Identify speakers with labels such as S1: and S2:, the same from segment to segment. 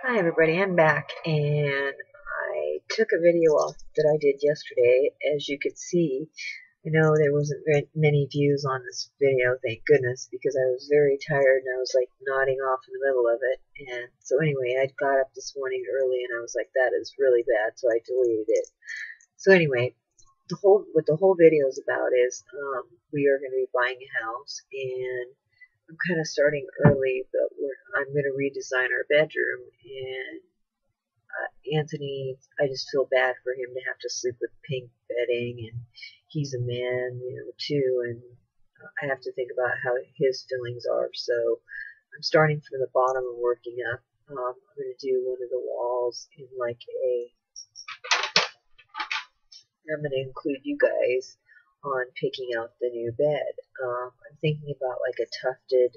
S1: Hi everybody, I'm back and I took a video off that I did yesterday. As you could see, I know there wasn't very many views on this video, thank goodness, because I was very tired and I was like nodding off in the middle of it. And so anyway, I got up this morning early and I was like, that is really bad, so I deleted it. So anyway, what the whole video is about is we are going to be buying a house, and I'm kind of starting early, but I'm going to redesign our bedroom. And Anthony, I just feel bad for him to have to sleep with pink bedding, and he's a man, too, and I have to think about how his feelings are. So I'm starting from the bottom and working up. I'm going to do one of the walls in like I'm going to include you guys on picking out the new bed. I'm thinking about like a tufted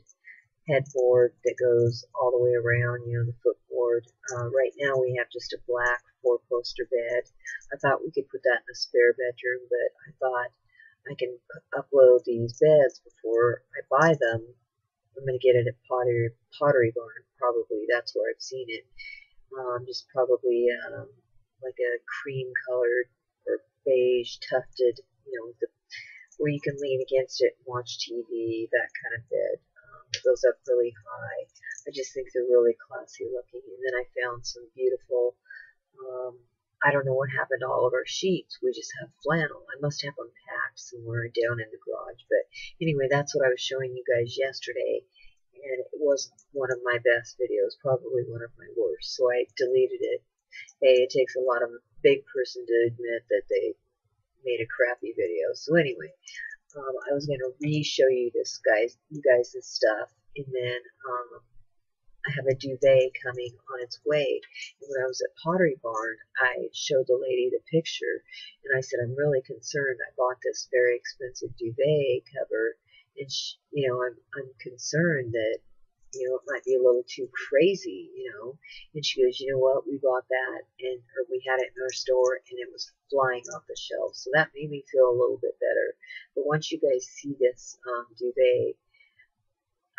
S1: headboard that goes all the way around, the footboard. Right now we have just a black four-poster bed. I thought we could put that in the spare bedroom, but I thought I can upload these beds before I buy them. I'm going to get it at Pottery Barn, probably. That's where I've seen it. Just probably like a cream-colored or beige tufted, where you can lean against it and watch TV, that kind of bed. It goes up really high. I just think they're really classy looking. And then I found some beautiful, I don't know what happened to all of our sheets. We just have flannel. I must have them packed somewhere down in the garage. But anyway, that's what I was showing you guys yesterday. And it wasn't one of my best videos, probably one of my worst. So I deleted it. Hey, it takes a lot of a big person to admit that they made a crappy video. So anyway, I was going to re-show you you guys this stuff, and then I have a duvet coming on its way. And when I was at Pottery Barn, I showed the lady the picture, and I said, I'm really concerned. I bought this very expensive duvet cover, and I'm concerned that it might be a little too crazy. And she goes, you know what, we bought that, or we had it in our store, and it was flying off the shelf. So that made me feel a little bit better. But once you guys see this duvet,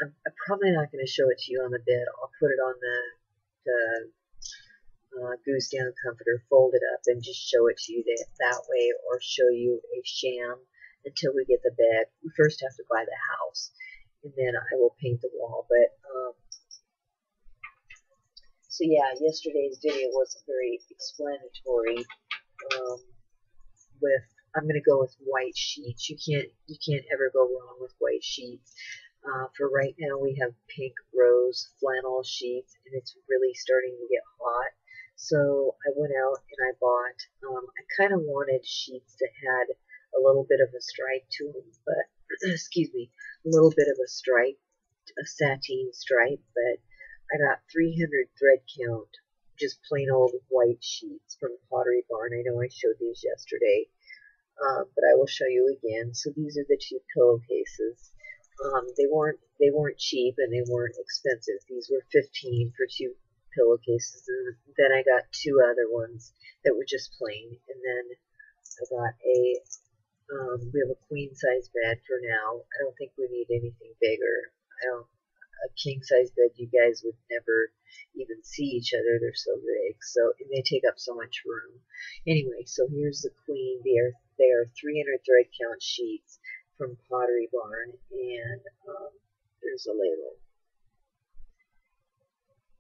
S1: I'm probably not going to show it to you on the bed. I'll put it on the goose down comforter, fold it up, and just show it to you that way, or show you a sham until we get the bed. We first have to buy the house, and then I will paint the wall. But so yeah, yesterday's video wasn't very explanatory. Um, with I'm going to go with white sheets. You can't ever go wrong with white sheets. For right now, we have pink rose flannel sheets, and it's really starting to get hot. So I went out and I bought. I kind of wanted sheets that had a little bit of a stripe to them, but excuse me, a little bit of a stripe, a sateen stripe. But I got 300 thread count, just plain old white sheets from Pottery Barn. I know I showed these yesterday, but I will show you again. So these are the two pillowcases. They weren't cheap and they weren't expensive. These were $15 for two pillowcases, and then I got two other ones that were just plain. And then I got we have a queen size bed for now. I don't think we need anything bigger. A king size bed, you guys would never even see each other. They're so big. So, and they take up so much room. Anyway, so here's the queen. They are 300 thread count sheets from Pottery Barn, and there's a label.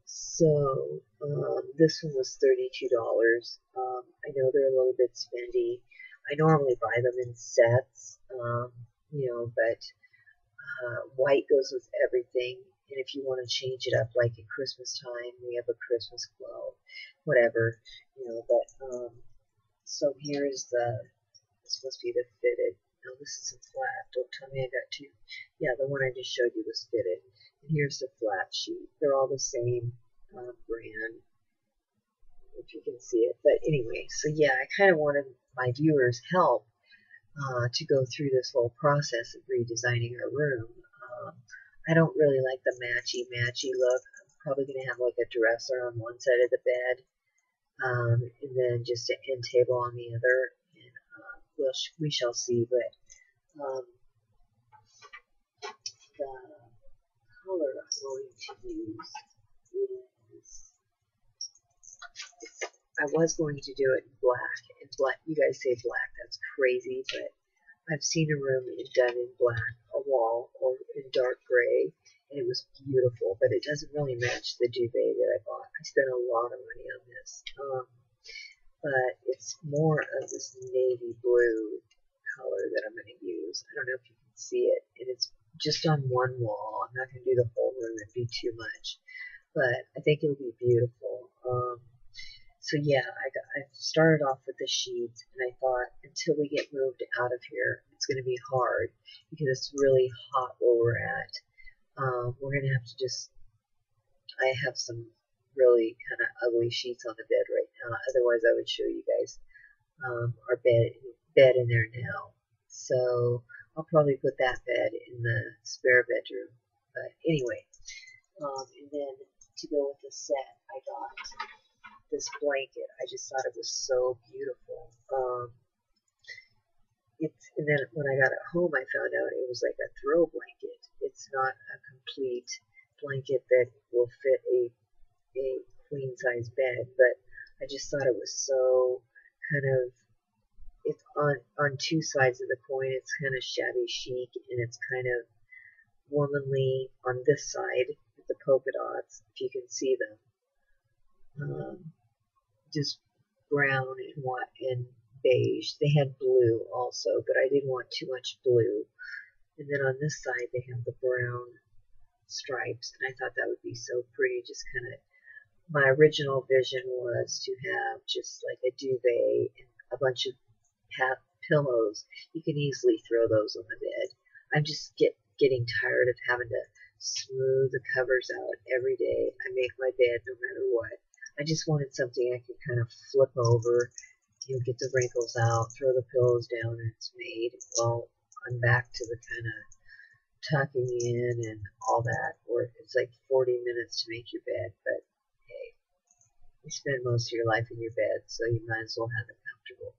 S1: So this one was $32. I know they're a little bit spendy. I normally buy them in sets, but white goes with everything. And if you want to change it up, like at Christmas time, we have a Christmas quilt, whatever, But so here's this must be the fitted. No, this isn't flat. Don't tell me I got two. Yeah, the one I just showed you was fitted. And here's the flat sheet. They're all the same brand, if you can see it. But anyway, so yeah, I kind of wanted my viewers' help to go through this whole process of redesigning our room. I don't really like the matchy look. I'm probably going to have like a dresser on one side of the bed, and then just an end table on the other. And we shall see. But the color I'm going to use is I was going to do it in black. In black, you guys say black, that's crazy, but I've seen a room done in black, a wall, or in dark gray, and it was beautiful, but it doesn't really match the duvet that I bought. I spent a lot of money on this, but it's more of this navy blue color that I'm going to use. I don't know if you can see it, and it's just on one wall. I'm not going to do the whole room, it'd be too much, but I think it'll be beautiful. So yeah, I started off with the sheets, and I thought until we get moved out of here, it's going to be hard because it's really hot where we're at. We're going to have to I have some really kind of ugly sheets on the bed right now. Otherwise, I would show you guys our bed in there now. So I'll probably put that bed in the spare bedroom. But anyway, and then to go with the set, I got this blanket. I just thought it was so beautiful. And then when I got it home, I found out it was like a throw blanket. It's not a complete blanket that will fit a queen size bed, but I just thought it was so kind of, it's on two sides of the coin. It's kind of shabby chic, and it's kind of womanly on this side with the polka dots, if you can see them. Just brown and white and beige. They had blue also, but I didn't want too much blue. And then on this side they have the brown stripes, and I thought that would be so pretty. Just kind of, my original vision was to have just like a duvet and a bunch of pillows. You can easily throw those on the bed. I'm just getting tired of having to smooth the covers out every day. I make my bed no matter what. I just wanted something I could kind of flip over, get the wrinkles out, throw the pillows down, and it's made. Well, I'm back to the kind of tucking in and all that, or it's like 40 minutes to make your bed, but hey, you spend most of your life in your bed, so you might as well have it comfortable.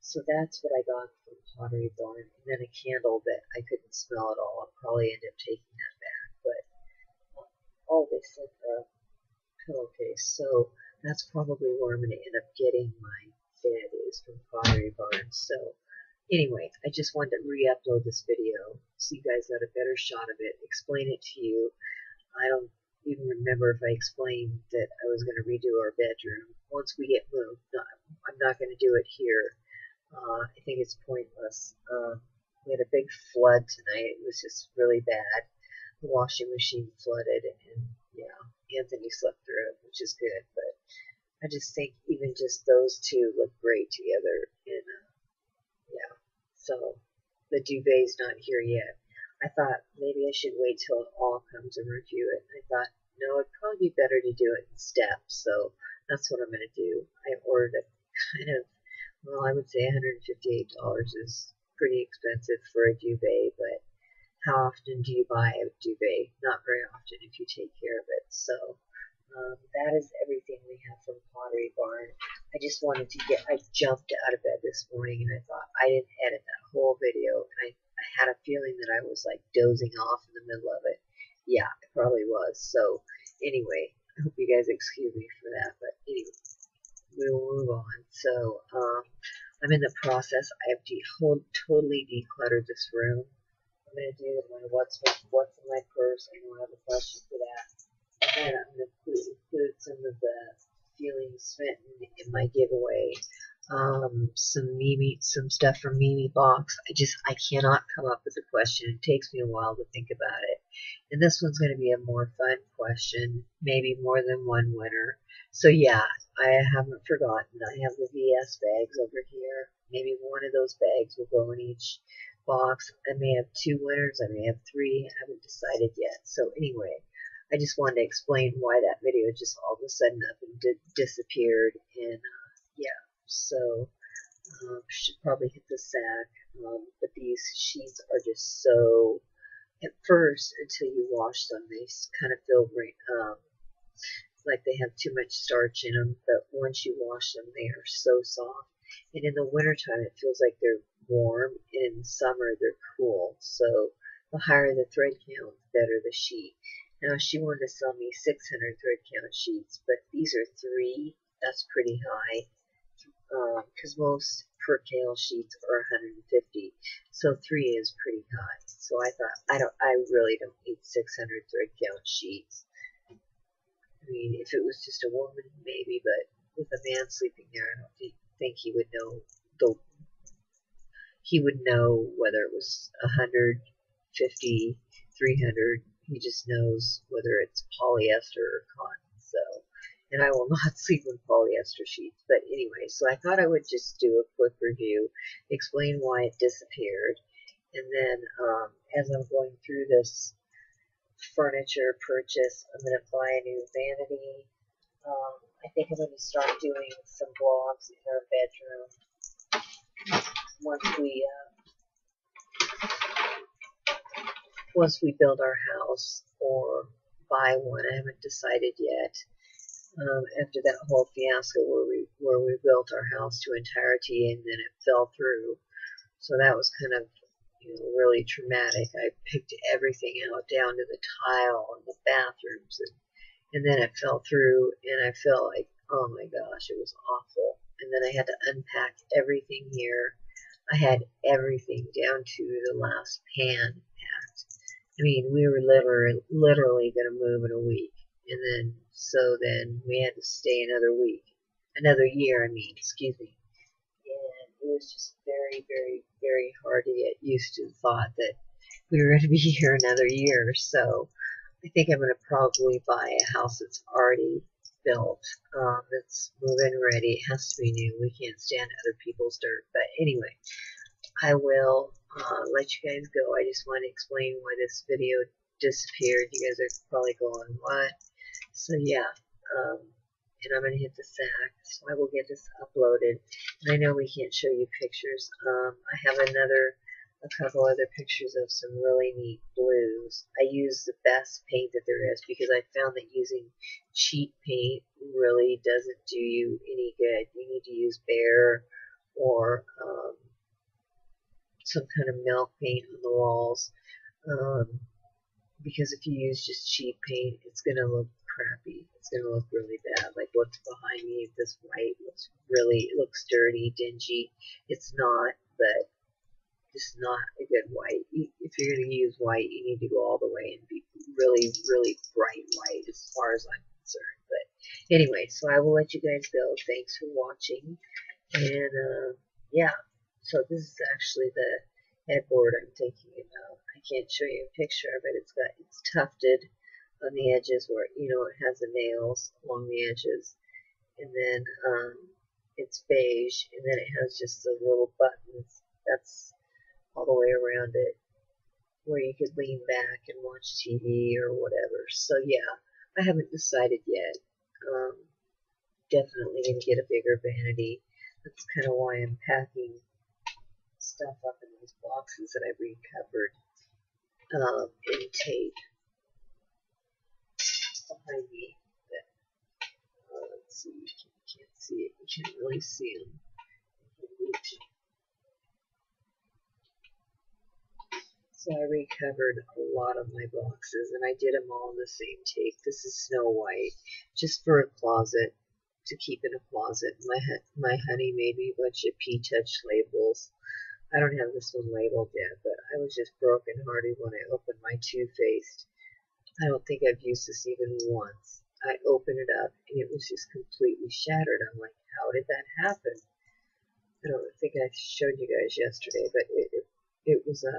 S1: So that's what I got from Pottery Barn, and then a candle that I couldn't smell at all. I'll probably end up taking that back, but they sent a pillowcase, so that's probably where I'm going to end up getting my bed, is from Pottery Barn. So anyway, I just wanted to re-upload this video so you guys got a better shot of it, explain it to you. I don't even remember if I explained that I was going to redo our bedroom once we get moved. No, I'm not going to do it here. I think it's pointless. We had a big flood tonight. It was just really bad. The washing machine flooded, and yeah, Anthony slept through it, which is good. But I just think even just those two look great together. And yeah, so the duvet's not here yet. I thought maybe I should wait till it all comes and review it. I thought, no, it'd probably be better to do it in steps. So that's what I'm going to do. I ordered a kind of, well, I would say $158 is pretty expensive for a duvet, but how often do you buy a duvet? Not very often if you take care of it. So that is everything we have from Pottery Barn. I just wanted to I jumped out of bed this morning, and I thought I didn't edit that whole video, and I had a feeling that I was like dozing off in the middle of it. Yeah, it probably was. So anyway, I hope you guys excuse me for that, but anyway, we will move on. So I'm in the process. I have totally decluttered this room. I'm going to do my what's in my purse. I know I have a question for that. And I'm going to include some of the feelings smitten in my giveaway. Some stuff from Mimi Box. I cannot come up with a question. It takes me a while to think about it. And this one's going to be a more fun question, maybe more than one winner. So yeah, I haven't forgotten. I have the VS bags over here. Maybe one of those bags will go in each box. I may have 2 winners. I may have 3. I haven't decided yet. So anyway, I just wanted to explain why that video just all of a sudden up and disappeared. And yeah, so should probably hit the sack. But these sheets are just so, at first, until you wash them, they kind of feel like they have too much starch in them. But once you wash them, they are so soft. And in the wintertime, it feels like they're warm. And in the summer, they're cool. So the higher the thread count, the better the sheet. Now, she wanted to sell me 600 thread count sheets, but these are 3,000 That's pretty high, because most percale sheets are 150, so 3 is pretty high. So I thought, I really don't need 600 thread count sheets. I mean, if it was just a woman, maybe, but with a man sleeping there, I don't think he would know the he would know whether it was 150, 300. He just knows whether it's polyester or cotton. So, and I will not sleep in polyester sheets. But anyway, so I thought I would just do a quick review, explain why it disappeared, and then as I'm going through this furniture purchase, I'm going to buy a new vanity. I think I'm going to start doing some vlogs in our bedroom once we build our house or buy one. I haven't decided yet. After that whole fiasco where we built our house to entirety and then it fell through, so that was kind of really traumatic. I picked everything out down to the tile and the bathrooms, and then it fell through, and I felt like, oh my gosh, it was awful. And then I had to unpack everything here. I had everything down to the last pan packed. I mean, we were literally going to move in a week. And then we had to stay another year, excuse me. And it was just very, very, very hard to get used to the thought that we were going to be here another year. So I think I'm going to probably buy a house that's already built, that's move-in ready. It has to be new. We can't stand other people's dirt. But anyway, I will let you guys go. I just want to explain why this video disappeared. You guys are probably going, what? So yeah, and I'm going to hit the sack, so I will get this uploaded. And I know we can't show you pictures. I have a couple other pictures of some really neat blues. I use the best paint that there is because I found that using cheap paint really doesn't do you any good. You need to use Behr or some kind of milk paint on the walls, because if you use just cheap paint, it's going to look crappy. It's going to look really bad. Like what's behind me, this white looks dirty, dingy. It's not, but it's not a good white. If you're going to use white, you need to go all the way and be really, really bright white as far as I'm concerned. But anyway, so I will let you guys go. Thanks for watching. And yeah, so this is actually the headboard I'm thinking about. I can't show you a picture of it. It's tufted on the edges where it has the nails along the edges, and then it's beige, and then it has just the little buttons. That's all the way around it, where you could lean back and watch TV or whatever. So yeah, I haven't decided yet. Definitely going to get a bigger vanity. That's kind of why I'm packing stuff up in these boxes that I recovered in tape behind me. Let's see, you can't see it. You can't really see them. So I recovered a lot of my boxes, and I did them all in the same tape. This is Snow White, just for a closet, to keep in a closet. My honey made me a bunch of P-Touch labels. I don't have this one labeled yet, but I was just broken-hearted when I opened my Too Faced. I don't think I've used this even once. I opened it up, and it was just completely shattered. I'm like, how did that happen? I don't think I showed you guys yesterday, but it was a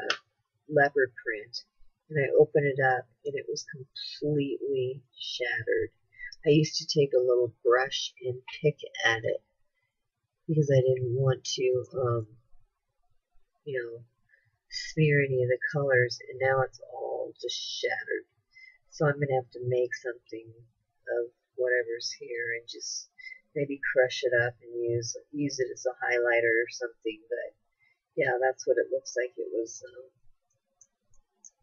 S1: leopard print, and I opened it up, and it was completely shattered. I used to take a little brush and pick at it because I didn't want to, smear any of the colors, and now it's all just shattered. So I'm going to have to make something of whatever's here and just maybe crush it up and use it as a highlighter or something. But yeah, that's what it looks like. It was,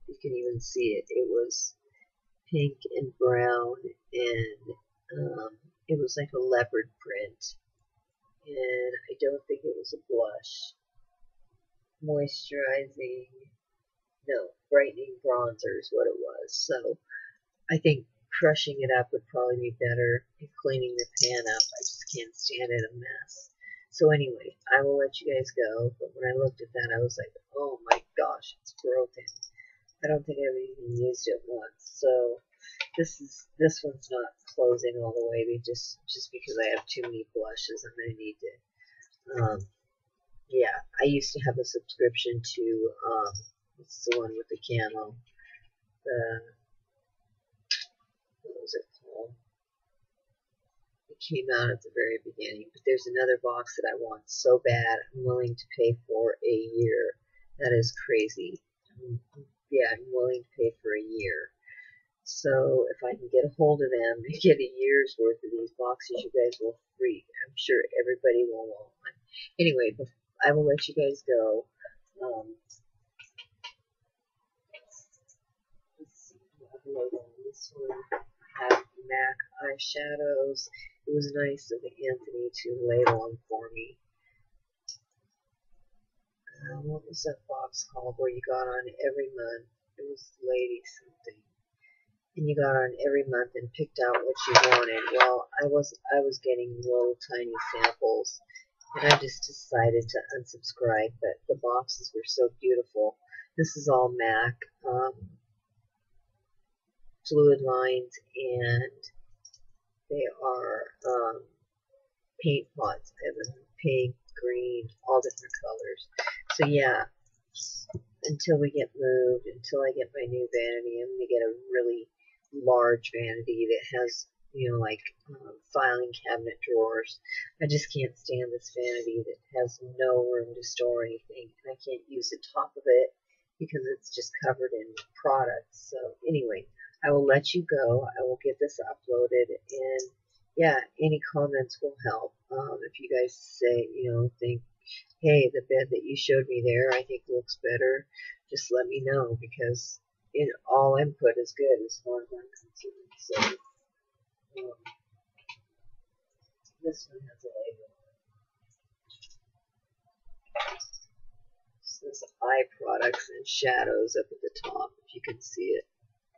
S1: you can even see it. It was pink and brown, and it was like a leopard print. And I don't think it was a blush. Moisturizing, no, brightening bronzer is what it was. So I think crushing it up would probably be better, and cleaning the pan up. I just can't stand it a mess. So anyway, I will let you guys go. But when I looked at that, I was like, oh my gosh, it's broken. I don't think I've even used it once. So this one's not closing all the way, just because I have too many blushes and I need to. Yeah, I used to have a subscription to what's the one with the camo? What was it called? It came out at the very beginning, but there's another box that I want so bad. I'm willing to pay for a year. That is crazy. Yeah, I'm willing to pay for a year. So if I can get a hold of them and get a year's worth of these boxes, you guys will freak. I'm sure everybody will want one. Anyway, I will let you guys go. Let's see. This one have MAC eyeshadows. It was nice of Anthony to label them for me. What was that box called where you got on every month? It was Lady something. And you got on every month and picked out what you wanted. Well, I was getting little tiny samples, and I just decided to unsubscribe. But the boxes were so beautiful. This is all MAC fluid lines, and they are paint pots. I have them pink, green, all different colors. So yeah, until we get moved, until I get my new vanity, I'm going to get a really large vanity that has, like filing cabinet drawers. I just can't stand this vanity that has no room to store anything, and I can't use the top of it because it's just covered in products. So anyway, I will let you go. I will get this uploaded, and yeah, any comments will help. If you guys say, think, hey, the bed that you showed me there, I think looks better, just let me know, because all input is good as far as I'm concerned. So this one has a label. So this eye products and shadows up at the top, if you can see it.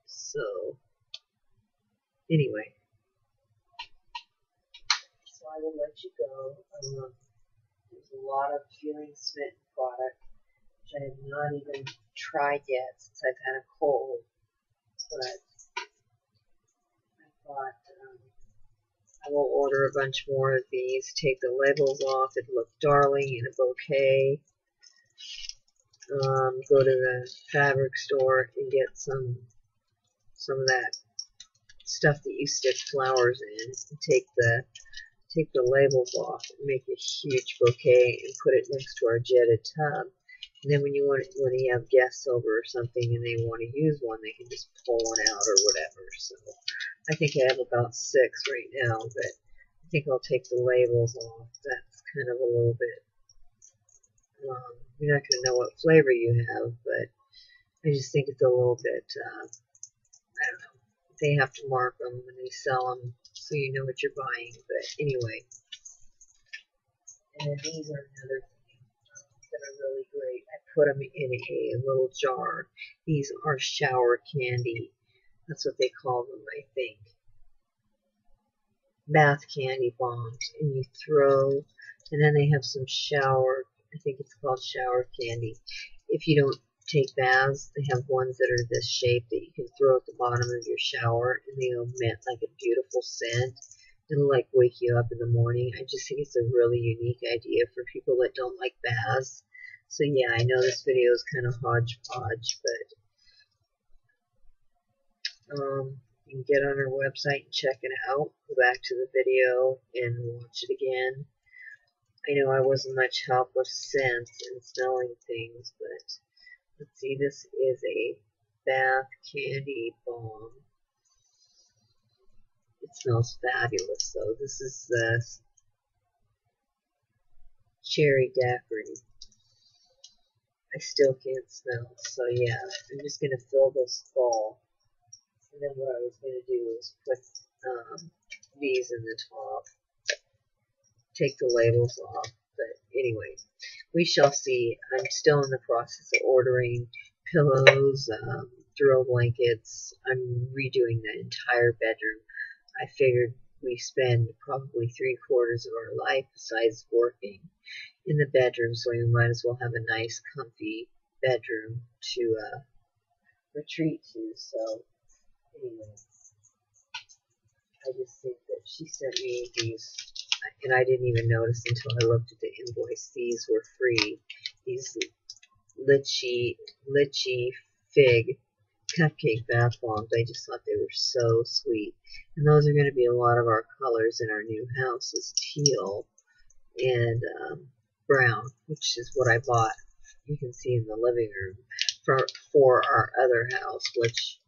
S1: So anyway, so I will let you go. There's a lot of Feeling Smitten product, which I have not even tried yet since I've had a cold. But I thought I will order a bunch more of these, take the labels off. It look darling in a bouquet. Go to the fabric store and get some of that stuff that you stick flowers in, and take the labels off and make a huge bouquet and put it next to our jetted tub. And then when you have guests over or something and they want to use one, they can just pull one out or whatever. So I think I have about 6 right now, but I think I'll take the labels off. That's kind of a little bit, you're not going to know what flavor you have, but I just think it's a little bit, I don't know. They have to mark them when they sell them so you know what you're buying. But anyway, and then these are another thing that are really great. I put them in a little jar. These are shower candy. That's what they call them, I think. Bath candy bombs. And you throw, and then they have some shower, I think it's called shower candy. If you don't take baths, they have ones that are this shape that you can throw at the bottom of your shower, and they emit like a beautiful scent. It'll like wake you up in the morning. I just think it's a really unique idea for people that don't like baths. So yeah, I know this video is kind of hodgepodge, but you can get on our website and check it out. Go back to the video and watch it again. I know I wasn't much help with scents and smelling things, but let's see, this is a bath candy bomb. It smells fabulous, though. This is the cherry daiquiri. I still can't smell, so yeah, I'm just going to fill this full. And then what I was going to do is put these in the top, take the labels off. But anyway, we shall see. I'm still in the process of ordering pillows, throw blankets. I'm redoing the entire bedroom. I figured we spend probably 3/4 of our life besides working in the bedroom, so we might as well have a nice, comfy bedroom to retreat to. So, anyway, I just think that she sent me these, and I didn't even notice until I looked at the invoice. These were free. These lychee fig cupcake bath bombs. I just thought they were so sweet. And those are going to be a lot of our colors in our new house is teal and brown, which is what I bought. You can see in the living room for our other house, which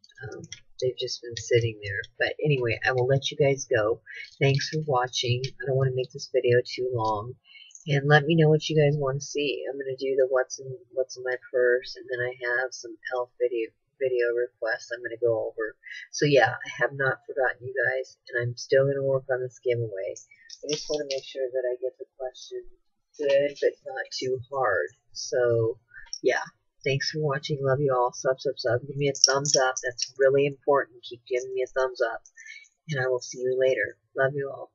S1: they've just been sitting there. But anyway, I will let you guys go. Thanks for watching. I don't want to make this video too long. And let me know what you guys want to see. I'm going to do the what's in my purse, and then I have some elf video requests I'm going to go over. So yeah, I have not forgotten you guys, and I'm still going to work on this giveaway. I just want to make sure that I get the question good, but not too hard. So yeah, thanks for watching. Love you all. Sub. Give me a thumbs up. That's really important. Keep giving me a thumbs up. And I will see you later. Love you all.